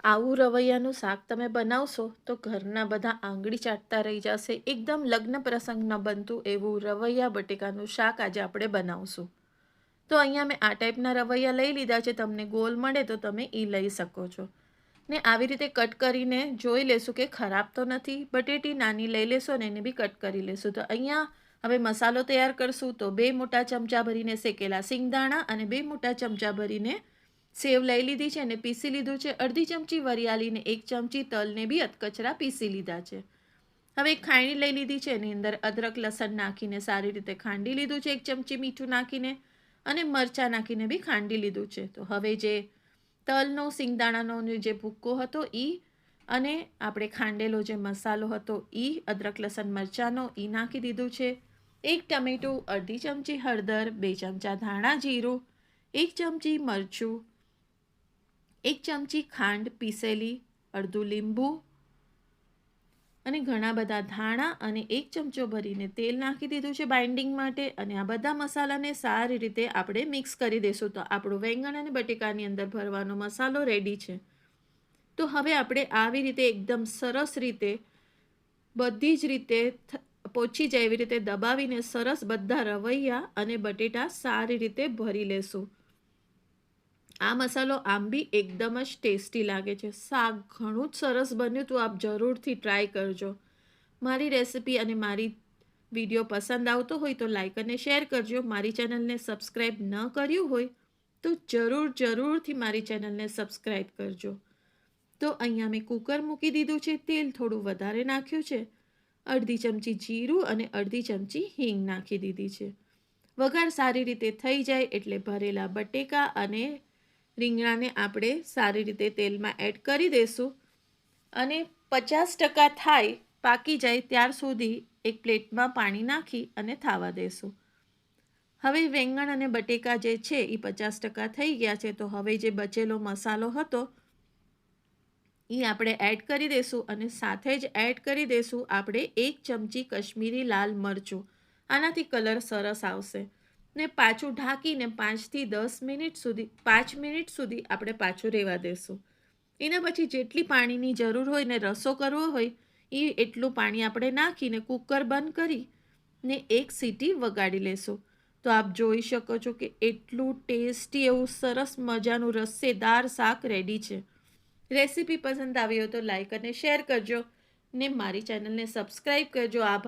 આવું રવૈયાનું શાક તમે બનાવશો તો ઘરના બધા આંગળી ચાટતા રહી જશે. એકદમ લગ્ન પ્રસંગમાં બનતું એવું રવૈયા બટેકાનું શાક આજે આપણે બનાવશું. તો અહીંયા મેં આ ટાઈપના રવૈયા લઈ લીધા છે. તમને ગોલ મળે તો તમે એ લઈ શકો છો. ને આવી રીતે કટ કરીને જોઈ લેશું કે ખરાબ તો નથી. બટેટી નાની લઈ લેશો ને એને બી કટ કરી લેશું. તો અહીંયા હવે મસાલો તૈયાર કરશું. તો 2 મોટા ચમચા ભરીને શેકેલા સિંગદાણા અને 2 મોટા ચમચા ભરીને સેવ લઈ લીધી છે અને પીસી લીધું છે. અડધી ચમચી વરિયાળીને 1 ચમચી તલને બી અધકચરા પીસી લીધા છે. હવે એક ખાંડી લઈ લીધી છે. એની અંદર અદરક લસણ નાખીને સારી રીતે ખાંડી લીધું છે. 1 ચમચી મીઠું નાખીને અને મરચાં નાખીને બી ખાંડી લીધું છે. તો હવે જે તલનો સિંગદાણાનો જે ભૂક્કો હતો એ અને આપણે ખાંડેલો જે મસાલો હતો એ અદરક લસણ મરચાંનો એ નાખી દીધું છે. 1 ટમેટું, અડધી ચમચી હળદર, 2 ચમચા ધાણા જીરું, 1 ચમચી મરચું, 1 ચમચી ખાંડ પીસેલી, અડધું લીંબુ અને ઘણા બધા ધાણા અને 1 ચમચો ભરીને તેલ નાખી દીધું છે બાઇન્ડિંગ માટે. અને આ બધા મસાલાને સારી રીતે આપણે મિક્સ કરી દઈશું. તો આપણું વેંગણ અને બટેકાની અંદર ભરવાનો મસાલો રેડી છે. તો હવે આપણે આવી રીતે એકદમ સરસ રીતે બધી જ રીતે પોચી જાય એવી રીતે દબાવીને સરસ બધા રવૈયા અને બટેટા સારી રીતે ભરી લેશું. આ મસાલો આમ બી એકદમ જ ટેસ્ટી લાગે છે. શાક ઘણું જ સરસ બન્યું. તો આપ જરૂરથી ટ્રાય કરજો. મારી રેસિપી અને મારી વિડીયો પસંદ આવતો હોય તો લાઈક અને શેર કરજો. મારી ચેનલને સબસ્ક્રાઈબ ન કર્યું હોય તો જરૂરથી મારી ચેનલને સબસ્ક્રાઈબ કરજો. તો અહીંયા મેં કુકર મૂકી દીધું છે. તેલ થોડું વધારે નાખ્યું છે. અડધી ચમચી જીરું અને અડધી ચમચી હિંગ નાખી દીધી છે. વઘાર સારી રીતે થઈ જાય એટલે ભરેલા બટેકા અને રીંગણાને આપણે સારી રીતે તેલમાં એડ કરી દઈશું અને 50% થાય પાકી જાય ત્યાર સુધી એક પ્લેટમાં પાણી નાખી અને થાવા દઈશું. હવે વેંગણ અને બટેકા જે છે એ 50% થઈ ગયા છે. તો હવે જે બચેલો મસાલો હતો એ આપણે એડ કરી દઈશું અને સાથે જ એડ કરી દઈશું આપણે 1 ચમચી કશ્મીરી લાલ મરચું. આનાથી કલર સરસ આવશે. ને પાછું ઢાંકીને 5 થી 10 મિનિટ સુધી 5 મિનિટ સુધી આપણે પાછું રહેવા દેશું. એના પછી જેટલી પાણીની જરૂર હોય ને રસો કરવો હોય એ એટલું પાણી આપણે નાખીને કુકર બંધ કરી ને 1 સીટી વગાડી લેશું. તો આપ જોઈ શકો છો કે એટલું ટેસ્ટી એવું સરસ મજાનું રસ્સેદાર શાક રેડી છે. રેસીપી પસંદ આવી હોય તો લાઈક અને શેર કરજો ને મારી ચેનલને સબસ્ક્રાઈબ કરજો. આભાર.